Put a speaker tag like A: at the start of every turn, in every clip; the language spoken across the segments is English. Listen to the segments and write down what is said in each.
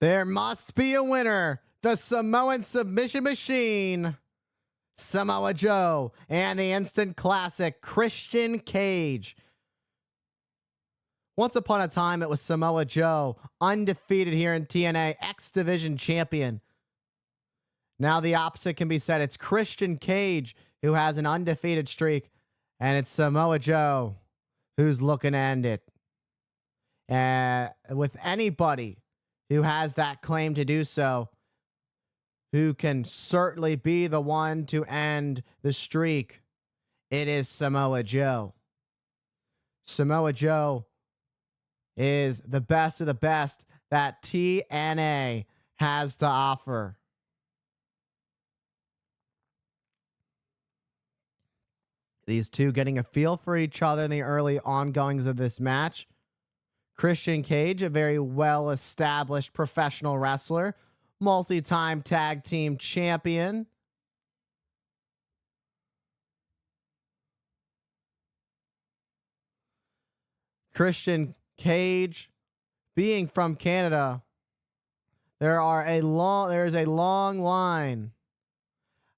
A: There must be a winner. The Samoan submission machine, Samoa Joe, and the instant classic, Christian Cage. Once upon a time, it was Samoa Joe, undefeated here in TNA, X Division champion. Now the opposite can be said. It's Christian Cage who has an undefeated streak, and it's Samoa Joe who's looking to end it. With anybody who has that claim to do so, who can certainly be the one to end the streak, it is Samoa Joe. Samoa Joe is the best of the best that TNA has to offer. These two getting a feel for each other in the early ongoings of this match. Christian Cage, a very well-established professional wrestler, multi-time tag team champion. Christian Cage, being from Canada, there is a long line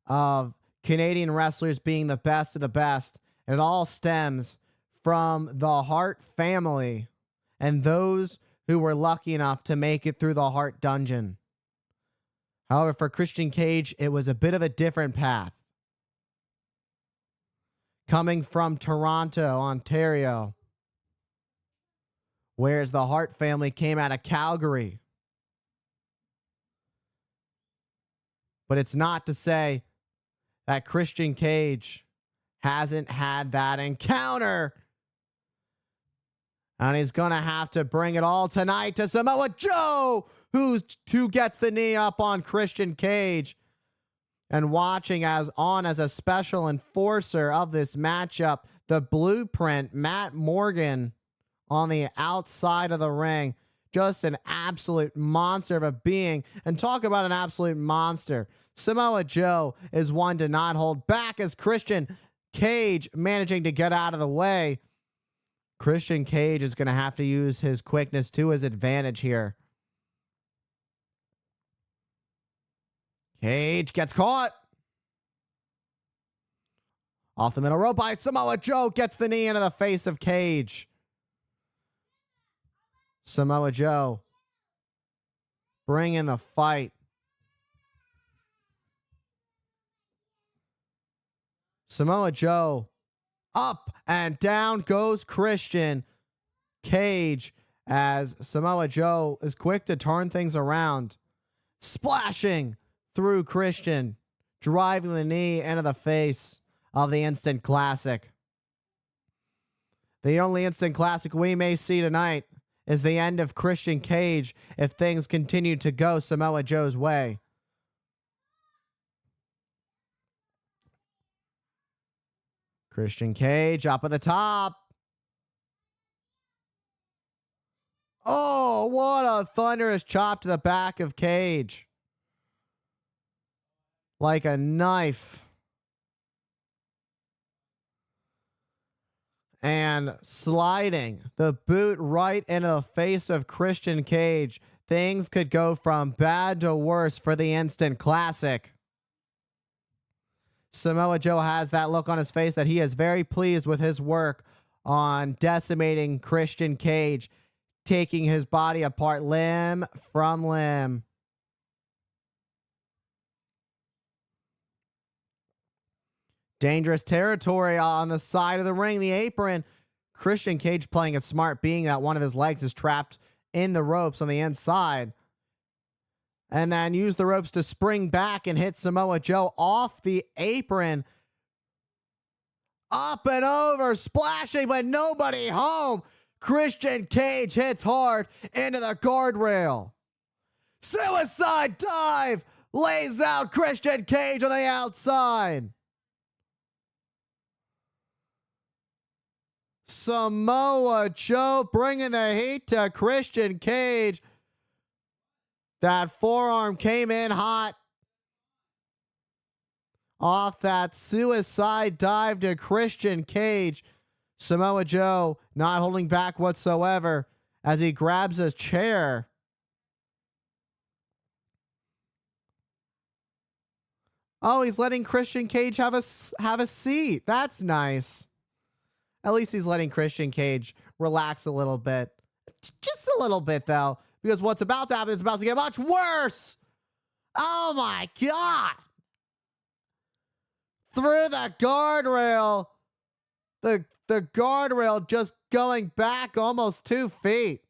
A: of Canadian wrestlers being the best of the best. And it all stems from the Hart family and those who were lucky enough to make it through the Hart dungeon. However, for Christian Cage, it was a bit of a different path. Coming from Toronto, Ontario, whereas the Hart family came out of Calgary. But it's not to say that Christian Cage hasn't had that encounter. And he's going to have to bring it all tonight to Samoa Joe, who gets the knee up on Christian Cage. And watching as a special enforcer of this matchup, the Blueprint, Matt Morgan, on the outside of the ring. Just an absolute monster of a being. And talk about an absolute monster. Samoa Joe is one to not hold back, as Christian Cage managing to get out of the way. Christian Cage is going to have to use his quickness to his advantage here. Cage gets caught. Off the middle rope by Samoa Joe, gets the knee into the face of Cage. Samoa Joe bringing the fight. Samoa Joe, up and down goes Christian Cage, as Samoa Joe is quick to turn things around. Splashing through Christian, driving the knee into the face of the instant classic. The only instant classic we may see tonight is the end of Christian Cage if things continue to go Samoa Joe's way. Christian Cage up at the top. Oh, what a thunderous chop to the back of Cage. Like a knife. And sliding the boot right into the face of Christian Cage. Things could go from bad to worse for the instant classic. Samoa Joe has that look on his face that he is very pleased with his work on decimating Christian Cage, taking his body apart limb from limb. Dangerous territory on the side of the ring, the apron. Christian Cage playing it smart, being that one of his legs is trapped in the ropes on the inside. And then use the ropes to spring back and hit Samoa Joe off the apron. Up and over, splashing, but nobody home. Christian Cage hits hard into the guardrail. Suicide dive, lays out Christian Cage on the outside. Samoa Joe bringing the heat to Christian Cage. That forearm came in hot. Off that suicide dive to Christian Cage. Samoa Joe not holding back whatsoever as he grabs a chair Oh, he's letting Christian Cage have a seat. That's nice. At least he's letting Christian Cage relax a little bit. Just a little bit, though, because what's about to happen is about to get much worse. Oh, my God. Through the guardrail. The guardrail just going back almost 2 feet.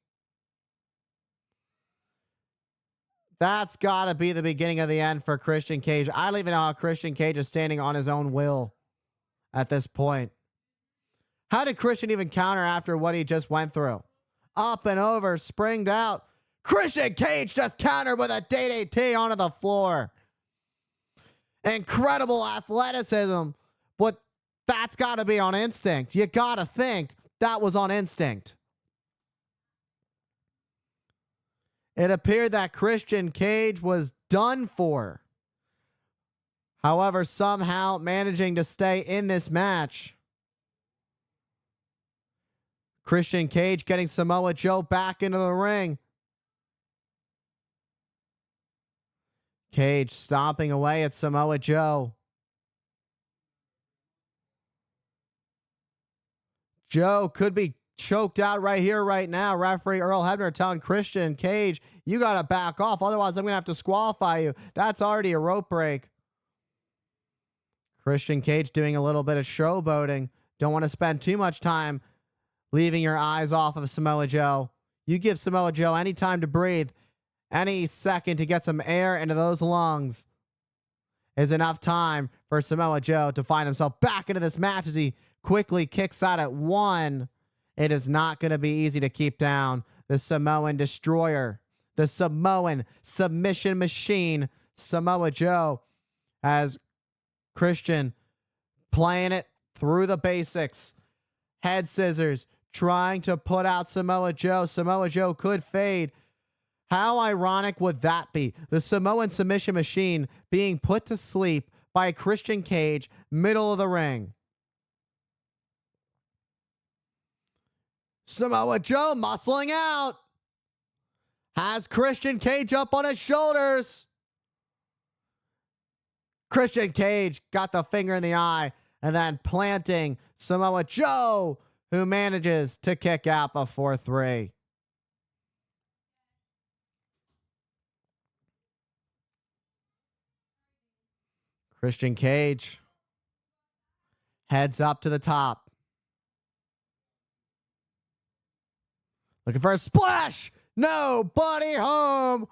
A: That's got to be the beginning of the end for Christian Cage. I don't even know how Christian Cage is standing on his own will at this point. How did Christian even counter after what he just went through? Up and over, springed out. Christian Cage just countered with a DDT onto the floor. Incredible athleticism, but that's got to be on instinct. You got to think that was on instinct. It appeared that Christian Cage was done for. However, somehow managing to stay in this match. Christian Cage getting Samoa Joe back into the ring. Cage stomping away at Samoa Joe. Joe could be choked out right here, right now. Referee Earl Hebner telling Christian Cage, you got to back off. Otherwise, I'm going to have to disqualify you. That's already a rope break. Christian Cage doing a little bit of showboating. Don't want to spend too much time leaving your eyes off of Samoa Joe. You give Samoa Joe any time to breathe, any second to get some air into those lungs is enough time for Samoa Joe to find himself back into this match as he quickly kicks out at 1. It is not going to be easy to keep down the Samoan Destroyer, the Samoan submission machine, Samoa Joe, as Christian playing it through the basics. Head scissors, trying to put out Samoa Joe. Samoa Joe could fade. How ironic would that be? The Samoan submission machine being put to sleep by Christian Cage, middle of the ring. Samoa Joe muscling out. Has Christian Cage up on his shoulders. Christian Cage got the finger in the eye and then planting Samoa Joe, who manages to kick out before 3. Christian Cage heads up to the top. Looking for a splash. Nobody home.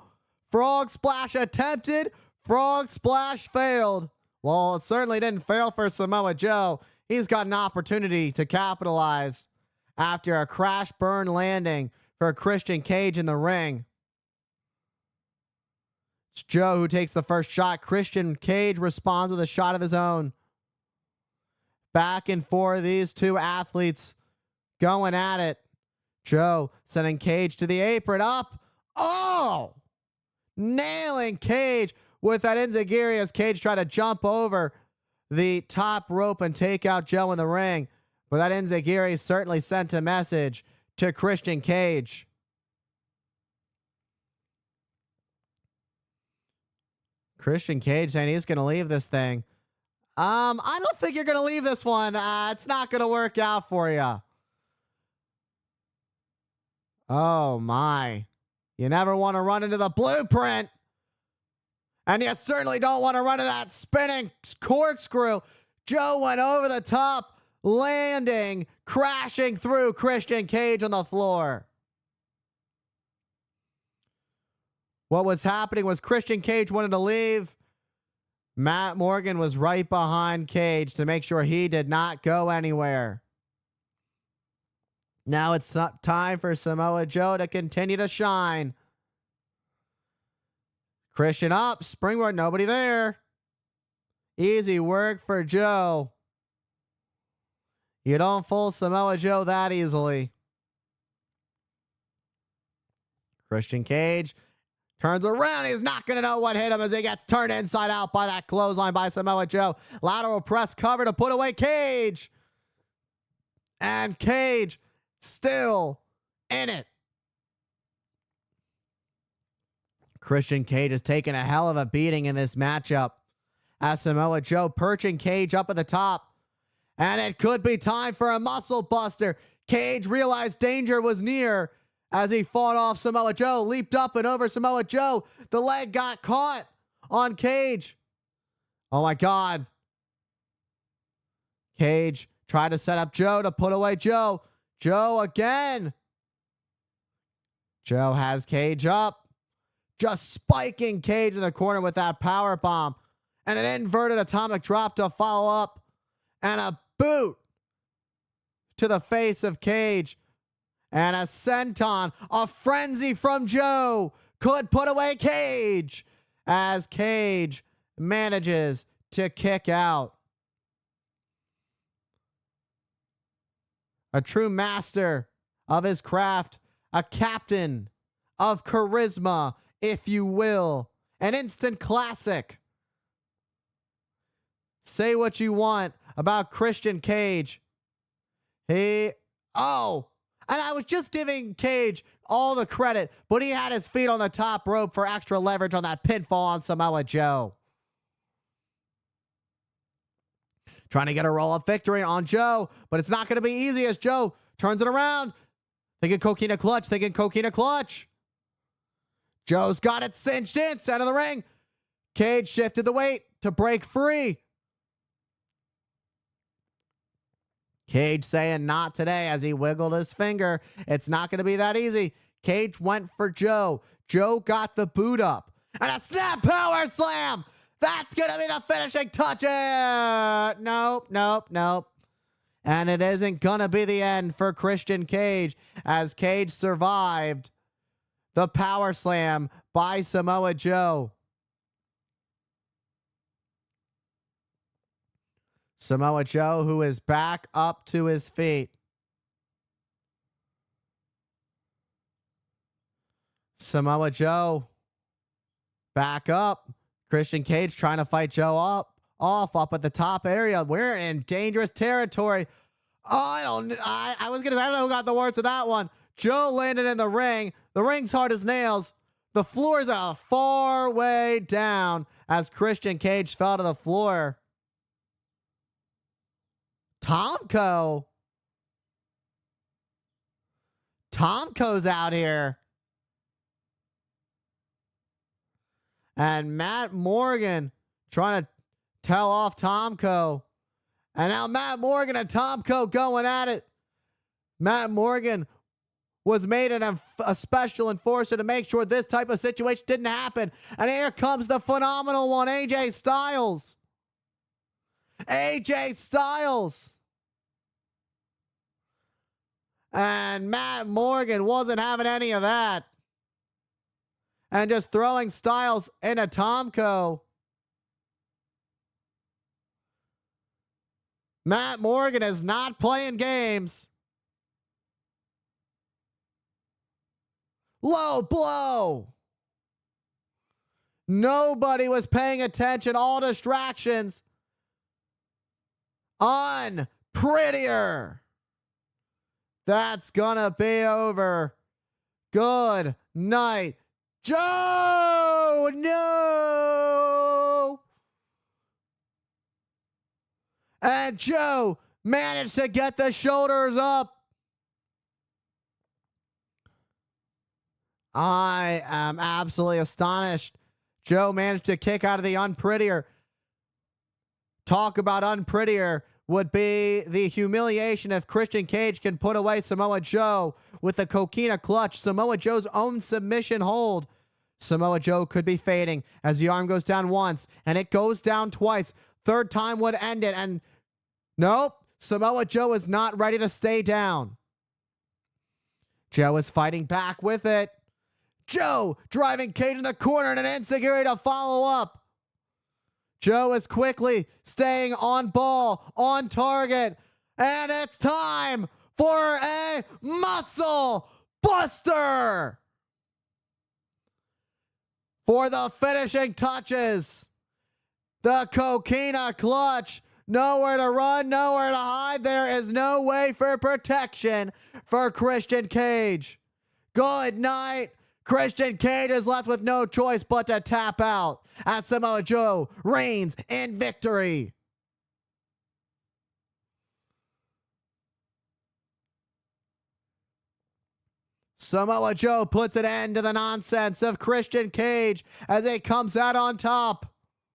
A: Frog splash attempted. Frog splash failed. Well, it certainly didn't fail for Samoa Joe. He's got an opportunity to capitalize after a crash burn landing for Christian Cage in the ring. It's Joe who takes the first shot. Christian Cage responds with a shot of his own. Back and forth, these two athletes going at it. Joe sending Cage to the apron. Up. Oh! Nailing Cage with that enziguri as Cage tried to jump over the top rope and take out Joe in the ring. But that enziguri certainly sent a message to Christian Cage. Christian Cage saying he's going to leave this thing. I don't think you're going to leave this one. It's not going to work out for you. Oh, my. You never want to run into the blueprint. And you certainly don't want to run into that spinning corkscrew. Joe went over the top, landing, crashing through Christian Cage on the floor. What was happening was Christian Cage wanted to leave. Matt Morgan was right behind Cage to make sure he did not go anywhere. Now it's time for Samoa Joe to continue to shine. Christian up, springboard, nobody there. Easy work for Joe. You don't fool Samoa Joe that easily. Christian Cage turns around. He's not going to know what hit him as he gets turned inside out by that clothesline by Samoa Joe. Lateral press cover to put away Cage. And Cage still in it. Christian Cage has taken a hell of a beating in this matchup as Samoa Joe perching Cage up at the top. And it could be time for a muscle buster. Cage realized danger was near as he fought off Samoa Joe, leaped up and over Samoa Joe. The leg got caught on Cage. Oh my God. Cage tried to set up Joe to put away Joe. Joe again. Joe has Cage up. Just spiking Cage in the corner with that power bomb. And an inverted atomic drop to follow up. And a boot to the face of Cage. And a senton. A frenzy from Joe could put away Cage as Cage manages to kick out. A true master of his craft. A captain of charisma, if you will. An instant classic. Say what you want about Christian Cage. And I was just giving Cage all the credit, but he had his feet on the top rope for extra leverage on that pinfall on Samoa Joe. Trying to get a roll-up victory on Joe, but it's not going to be easy as Joe turns it around. Thinking coquina clutch. Joe's got it cinched in, center of the ring. Cage shifted the weight to break free. Cage saying not today as he wiggled his finger. It's not going to be that easy. Cage went for Joe. Joe got the boot up. And a snap power slam. That's going to be the finishing touch. Nope. And it isn't going to be the end for Christian Cage as Cage survived the power slam by Samoa Joe. Samoa Joe, who is back up to his feet. Samoa Joe back up. Christian Cage trying to fight Joe up at the top area. We're in dangerous territory. I don't know who got the words of that one. Joe landed in the ring. The ring's hard as nails. The floor is a far way down as Christian Cage fell to the floor. Tomko's out here. And Matt Morgan trying to tell off Tomko. And now Matt Morgan and Tomko going at it. Matt Morgan was made a special enforcer to make sure this type of situation didn't happen. And here comes the phenomenal one, AJ Styles. AJ Styles. And Matt Morgan wasn't having any of that. And just throwing Styles into Tomko. Matt Morgan is not playing games. Low blow. Nobody was paying attention. All distractions. Unprettier. That's gonna be over. Good night, Joe. No. And Joe managed to get the shoulders up. I am absolutely astonished. Joe managed to kick out of the unprettier. Talk about unprettier would be the humiliation if Christian Cage can put away Samoa Joe with the coquina clutch. Samoa Joe's own submission hold. Samoa Joe could be fading as the arm goes down once and it goes down twice. Third time would end it. And nope, Samoa Joe is not ready to stay down. Joe is fighting back with it. Joe driving Cage in the corner and an enziguri to follow up. Joe is quickly staying on ball, on target. And it's time for a muscle buster. For the finishing touches. The coquina clutch. Nowhere to run, nowhere to hide. There is no way for protection for Christian Cage. Good night, Christian Cage is left with no choice but to tap out as Samoa Joe reigns in victory. Samoa Joe puts an end to the nonsense of Christian Cage as he comes out on top.